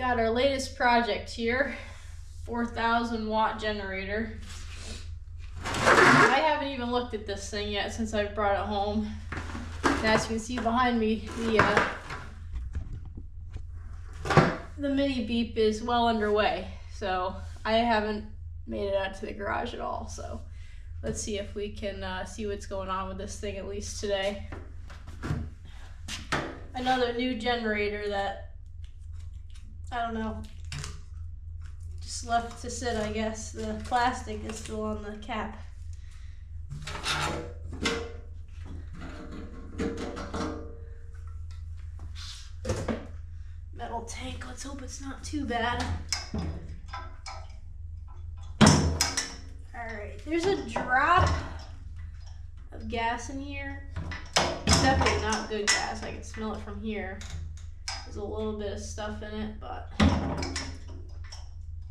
got our latest project here, 4,000 watt generator. I haven't even looked at this thing yet since I brought it home. And as you can see behind me, the mini beep is well underway. So I haven't made it out to the garage at all. So let's see if we can see what's going on with this thing at least today. Another new generator that, I don't know, just left to sit, I guess. The plastic is still on the cap. Metal tank, let's hope it's not too bad. Alright, there's a drop of gas in here. It's definitely not good gas, I can smell it from here. There's a little bit of stuff in it, but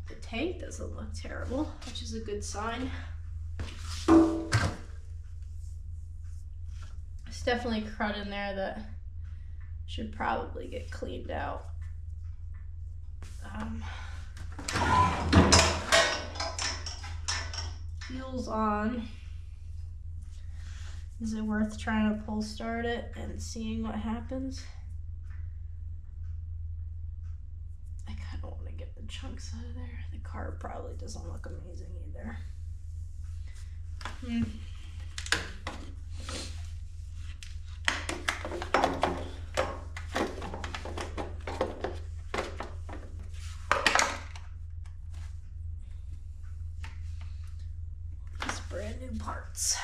the tank doesn't look terrible, which is a good sign. There's definitely crud in there that should probably get cleaned out. Fuel's on. Is it worth trying to pull start it and seeing what happens? I kind of want to get the chunks out of there. The carb probably doesn't look amazing either. These brand new parts.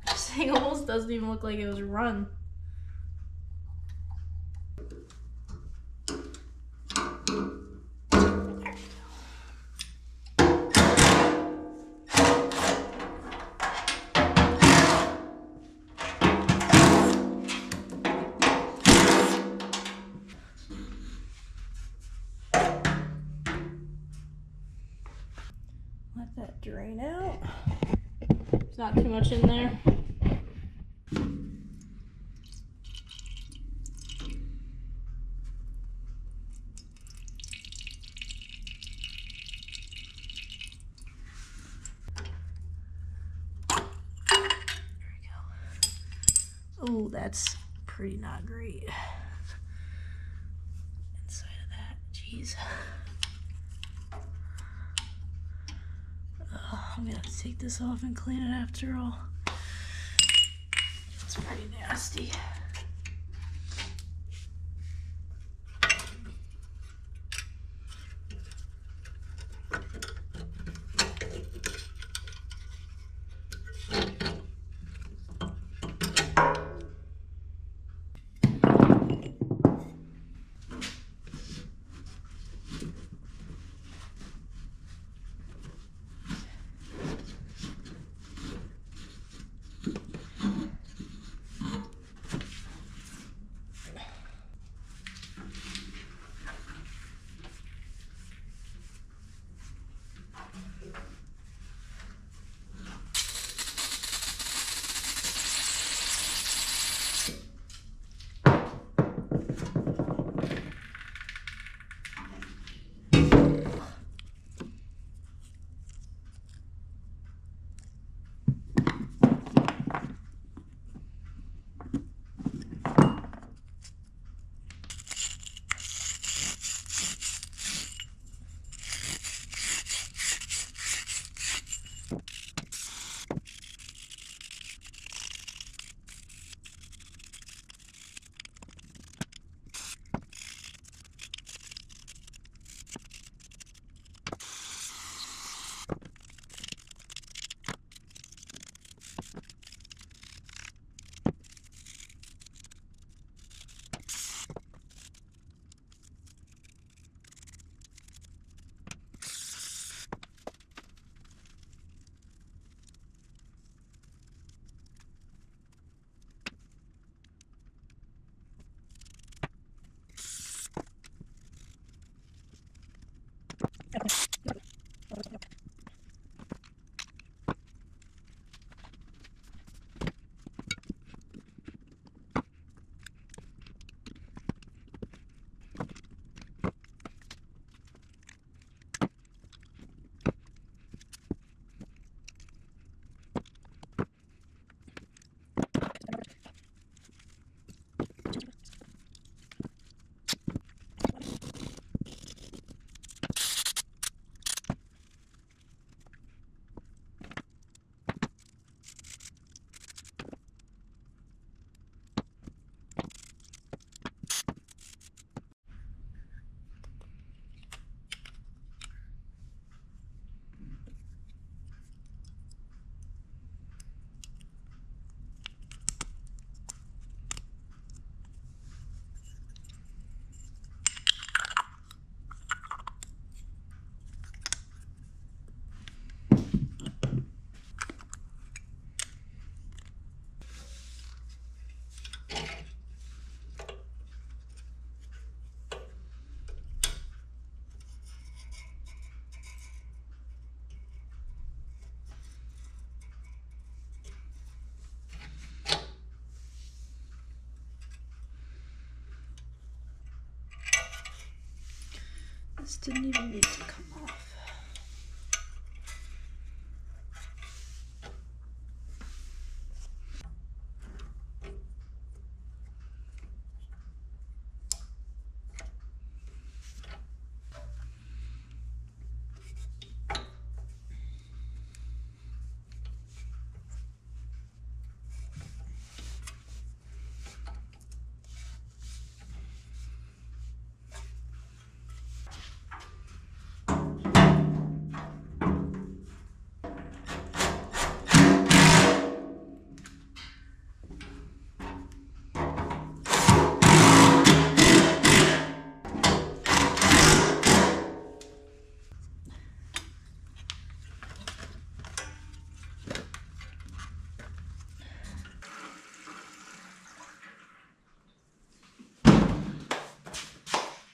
This thing almost doesn't even look like it was run. Let that drain out. There's not too much in there. Oh, that's pretty not great. Inside of that, jeez. I'm gonna have to take this off and clean it after all. It's pretty nasty. This didn't even need to come off.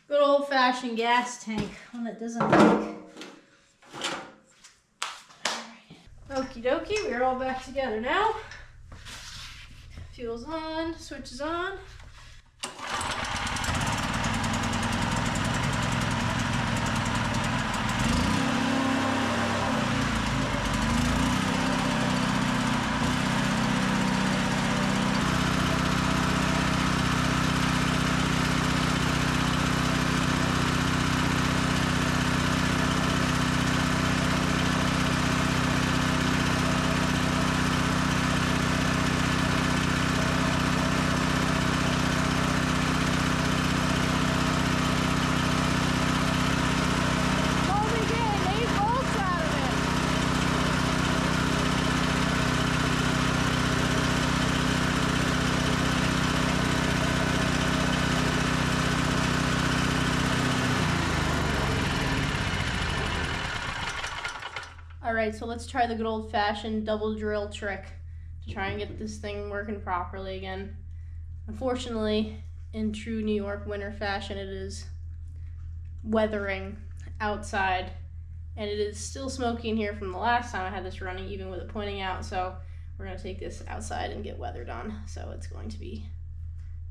Good old-fashioned gas tank, one that doesn't leak. Okie dokie, we're all back together now. Fuel's on, switch is on. Alright, so let's try the good old-fashioned double drill trick to try and get this thing working properly again. Unfortunately, in true New York winter fashion, it is weathering outside, and it is still smoky in here from the last time I had this running, even with it pointing out, so we're going to take this outside and get weathered on, so it's going to be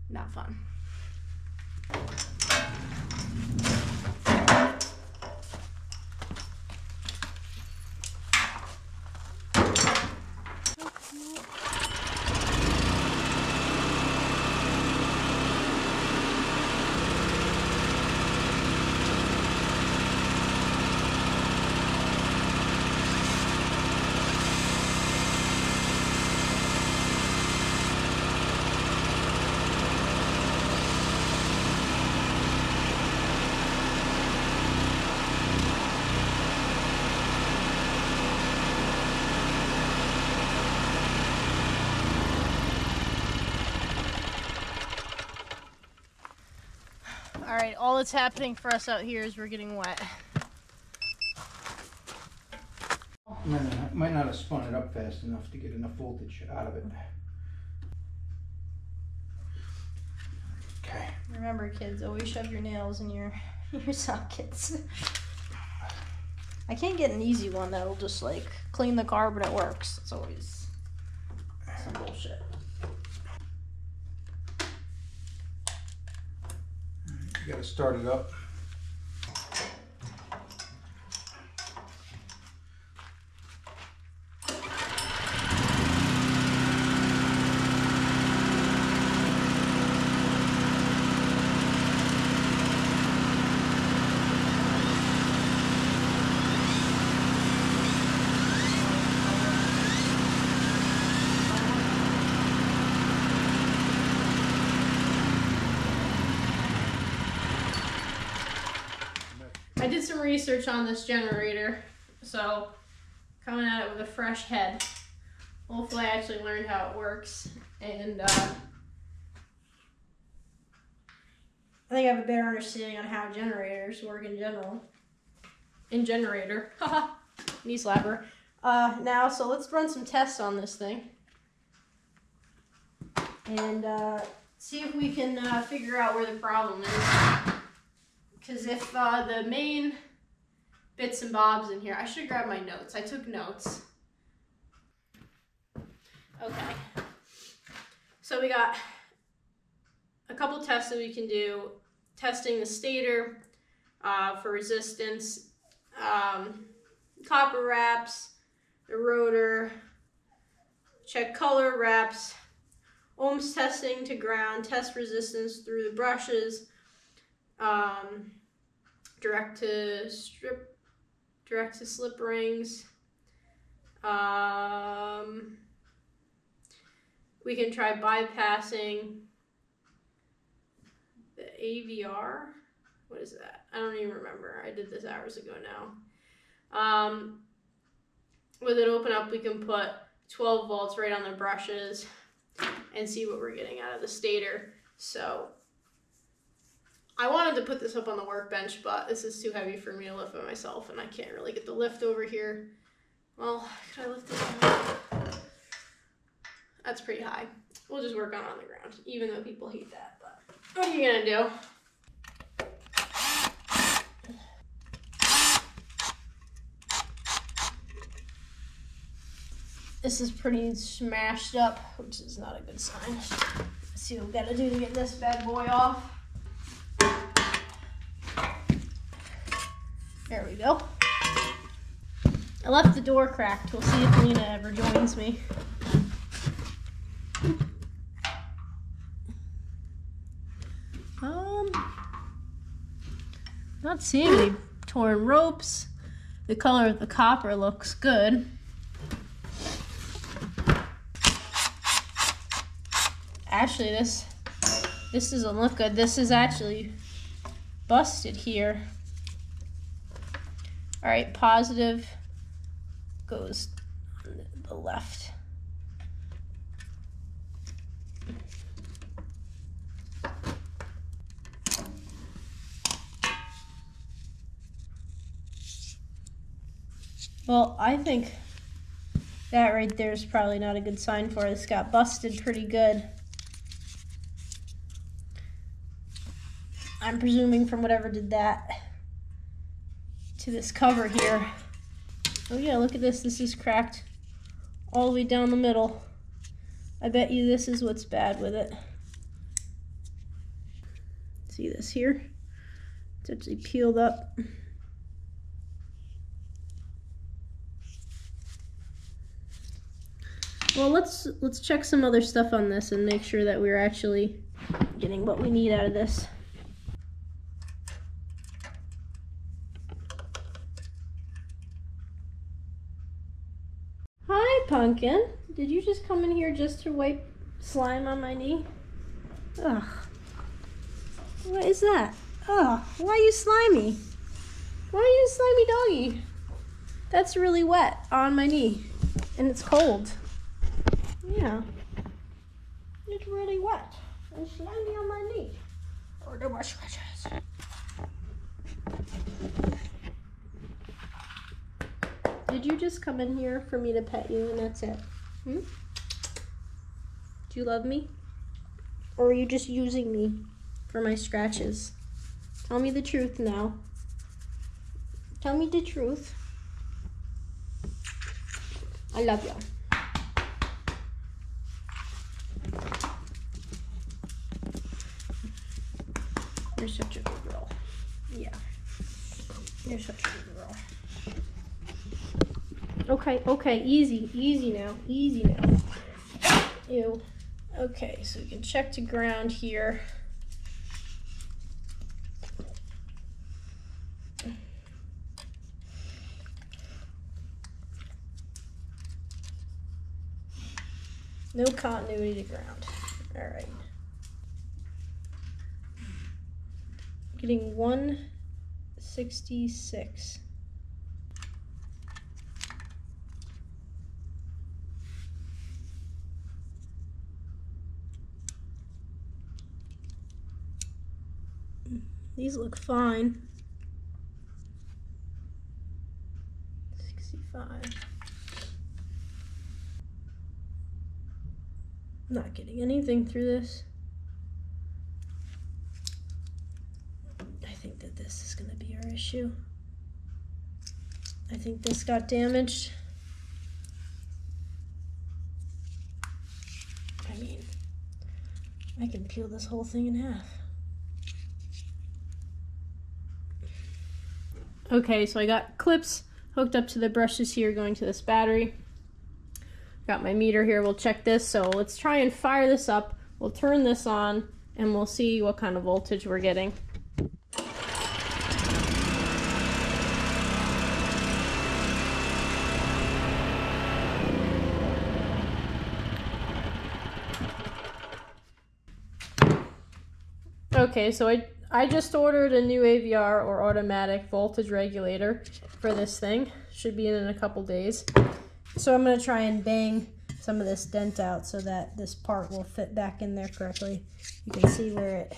not fun. Alright, all that's happening for us out here is we're getting wet. Might not have spun it up fast enough to get enough voltage out of it. Okay. Remember, kids, always shove your nails in your sockets. I can't get an easy one that'll just like clean the car, but it works. It's always some bullshit. You gotta start it up. I did some research on this generator, so coming at it with a fresh head. Hopefully I actually learned how it works, and I think I have a better understanding on how generators work in general. In generator, haha, knee slapper. Now, so let's run some tests on this thing, and see if we can figure out where the problem is. Because if the main bits and bobs in here, I should grab my notes. I took notes. Okay. So we got a couple tests that we can do. Testing the stator, for resistance, copper wraps, the rotor, check color wraps, ohms testing to ground, test resistance through the brushes, direct to slip rings. We can try bypassing the AVR. What is that? I don't even remember. I did this hours ago now. With it open up, we can put 12 volts right on the brushes and see what we're getting out of the stator. So I wanted to put this up on the workbench, but this is too heavy for me to lift by myself, and I can't really get the lift over here. Well, could I lift this up? That's pretty high. We'll just work on the ground, even though people hate that, but what are you gonna do? This is pretty smashed up, which is not a good sign. Let's see what we gotta do to get this bad boy off. There we go. I left the door cracked. We'll see if Lena ever joins me. Not seeing any torn ropes. The color of the copper looks good. Actually, this doesn't look good. This is actually busted here. All right, positive goes on the left. Well, I think that right there is probably not a good sign for it. It's got busted pretty good. I'm presuming from whatever did that to this cover here. Oh yeah, look at this. This is cracked all the way down the middle. I bet you this is what's bad with it. See this here? It's actually peeled up. Well, let's check some other stuff on this and make sure that we're actually getting what we need out of this. Hi, Pumpkin. Did you just come in here just to wipe slime on my knee? Ugh. What is that? Ugh. Why are you slimy? Why are you a slimy doggy? That's really wet on my knee. And it's cold. Yeah. It's really wet and slimy on my knee. Oh, no more scratches. Did you just come in here for me to pet you and that's it? Do you love me? Or are you just using me for my scratches? Tell me the truth now. Tell me the truth. I love you. You're such a good girl. Yeah. You're such a good girl. Okay, easy now. Ew. Okay, so we can check to ground here. No continuity to ground. All right. Getting 166. These look fine. 65. Not getting anything through this. I think that this is going to be our issue. I think this got damaged. I mean, I can peel this whole thing in half. Okay, so I got clips hooked up to the brushes here going to this battery. Got my meter here, we'll check this. So let's try and fire this up. We'll turn this on and we'll see what kind of voltage we're getting. Okay, so I just ordered a new AVR or automatic voltage regulator for this thing. Should be in a couple days. So I'm going to try and bang some of this dent out so that this part will fit back in there correctly. You can see where it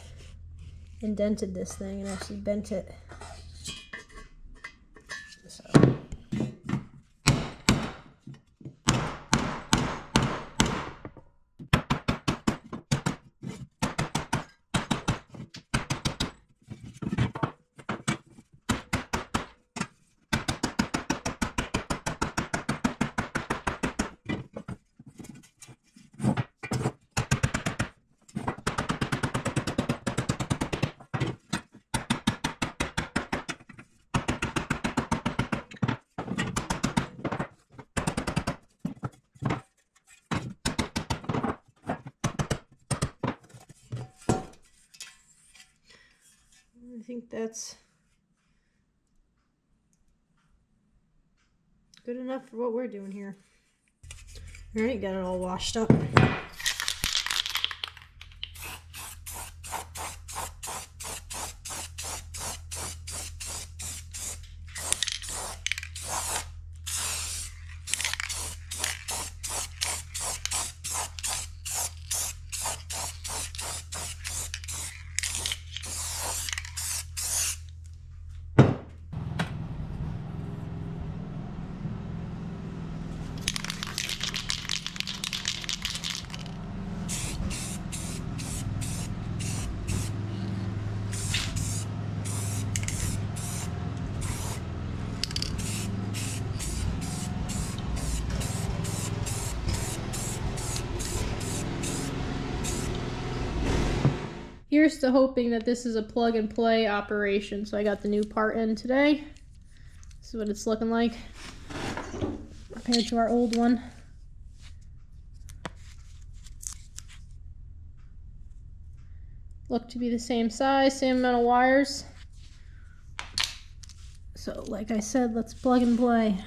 indented this thing and actually bent it. So. I think that's good enough for what we're doing here. All right, got it all washed up. Here's to hoping that this is a plug and play operation. So I got the new part in today. This is what it's looking like compared to our old one. Look to be the same size, same amount of wires. So like I said, let's plug and play.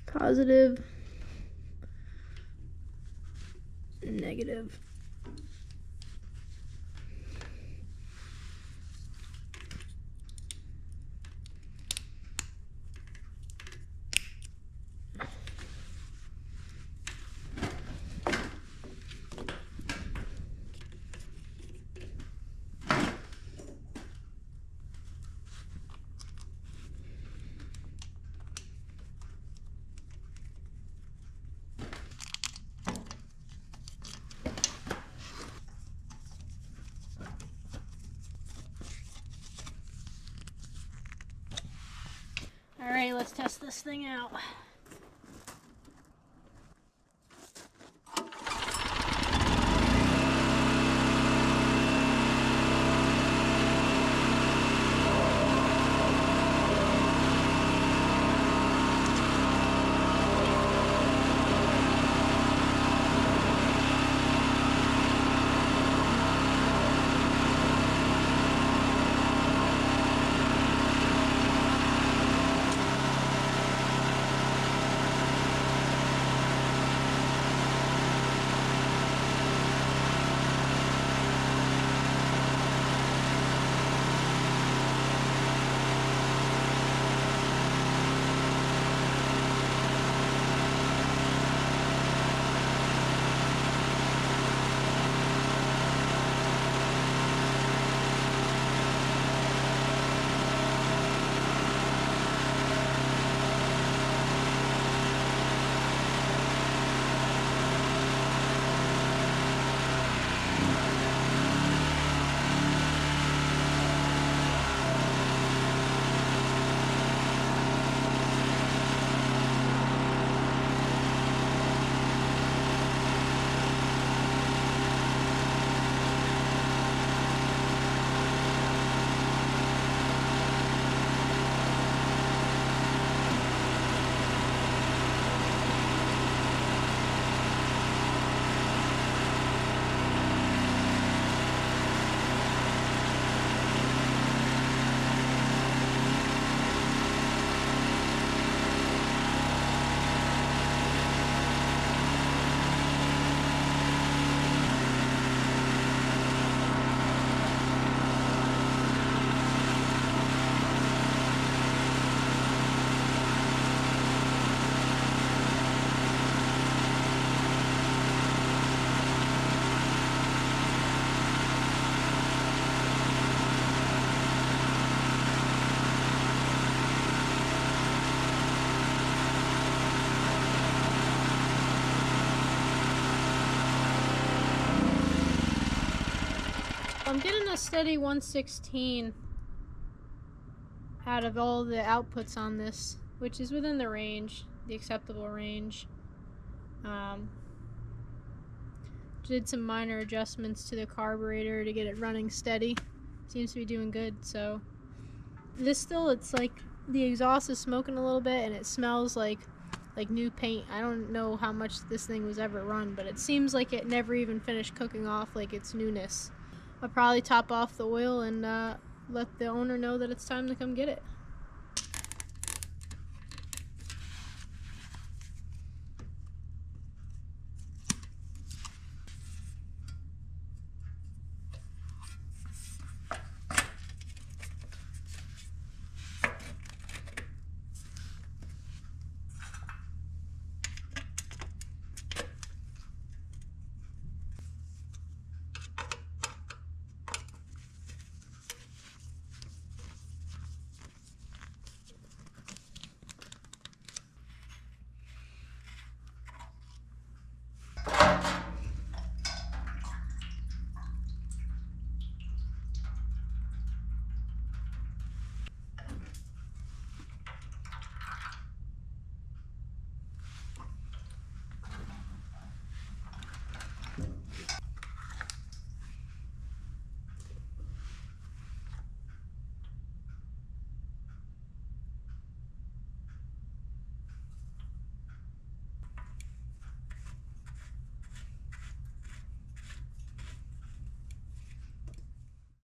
Positive, negative. All right, let's test this thing out. I'm getting a steady 116 out of all the outputs on this, which is within the range, the acceptable range. Did some minor adjustments to the carburetor to get it running steady. Seems to be doing good. So this still, it's like the exhaust is smoking a little bit and it smells like new paint. I don't know how much this thing was ever run, but it seems like it never even finished cooking off like its newness. I'll probably top off the oil and let the owner know that it's time to come get it.